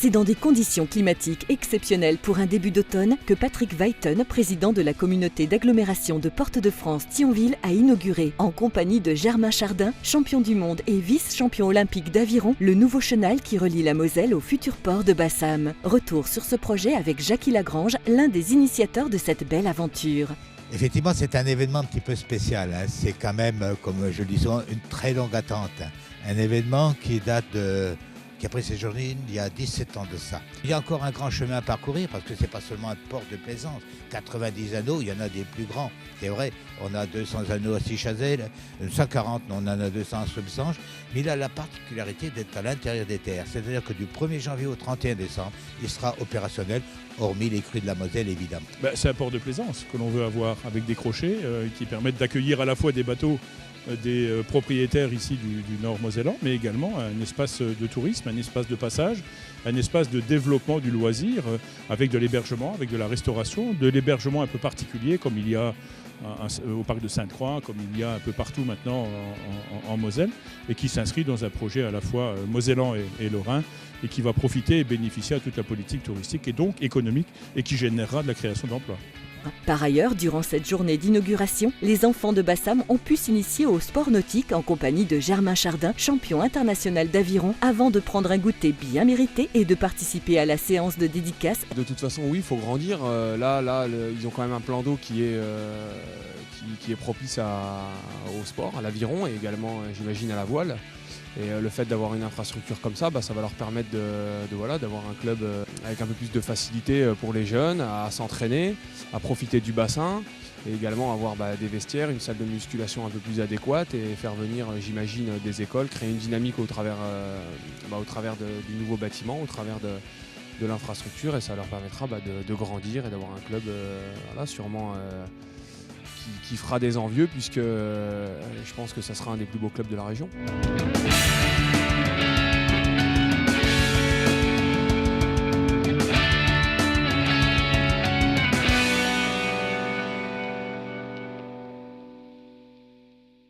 C'est dans des conditions climatiques exceptionnelles pour un début d'automne que Patrick Weiten, président de la communauté d'agglomération de Porte-de-France-Thionville, a inauguré, en compagnie de Germain Chardin, champion du monde et vice-champion olympique d'aviron, le nouveau chenal qui relie la Moselle au futur port de Bassam. Retour sur ce projet avec Jackie Lagrange, l'un des initiateurs de cette belle aventure. Effectivement, c'est un événement un petit peu spécial. C'est quand même, comme je le dis souvent, une très longue attente. Un événement qui a pris ses journées il y a 17 ans de ça. Il y a encore un grand chemin à parcourir parce que c'est pas seulement un port de plaisance. 90 anneaux, il y en a des plus grands. C'est vrai, on a 200 anneaux à Sichazel, 140, on en a 200 à Subsange. Mais il a la particularité d'être à l'intérieur des terres. C'est-à-dire que du 1er janvier au 31 décembre, il sera opérationnel, hormis les crues de la Moselle, évidemment. C'est un port de plaisance que l'on veut avoir avec des crochets qui permettent d'accueillir à la fois des bateaux des propriétaires ici du Nord mosellan, mais également un espace de tourisme, un espace de passage, un espace de développement du loisir avec de l'hébergement, avec de la restauration, de l'hébergement un peu particulier comme il y a au parc de Sainte-Croix, comme il y a un peu partout maintenant en Moselle, et qui s'inscrit dans un projet à la fois mosellan et lorrain, et qui va profiter et bénéficier à toute la politique touristique et donc économique, et qui générera de la création d'emplois. Par ailleurs, durant cette journée d'inauguration, les enfants de Bassam ont pu s'initier au sport nautique en compagnie de Germain Chardin, champion international d'aviron, avant de prendre un goûter bien mérité et de participer à la séance de dédicace. De toute façon, oui, il faut grandir. Ils ont quand même un plan d'eau qui est propice au sport, à l'aviron et également, j'imagine, à la voile. Et le fait d'avoir une infrastructure comme ça, ça va leur permettre d'avoir un club avec un peu plus de facilité pour les jeunes, à s'entraîner, à profiter du bassin et également avoir des vestiaires, une salle de musculation un peu plus adéquate et faire venir, j'imagine, des écoles, créer une dynamique au travers du nouveau bâtiment, au travers de l'infrastructure, et ça leur permettra de grandir et d'avoir un club sûrement qui fera des envieux, puisque je pense que ça sera un des plus beaux clubs de la région.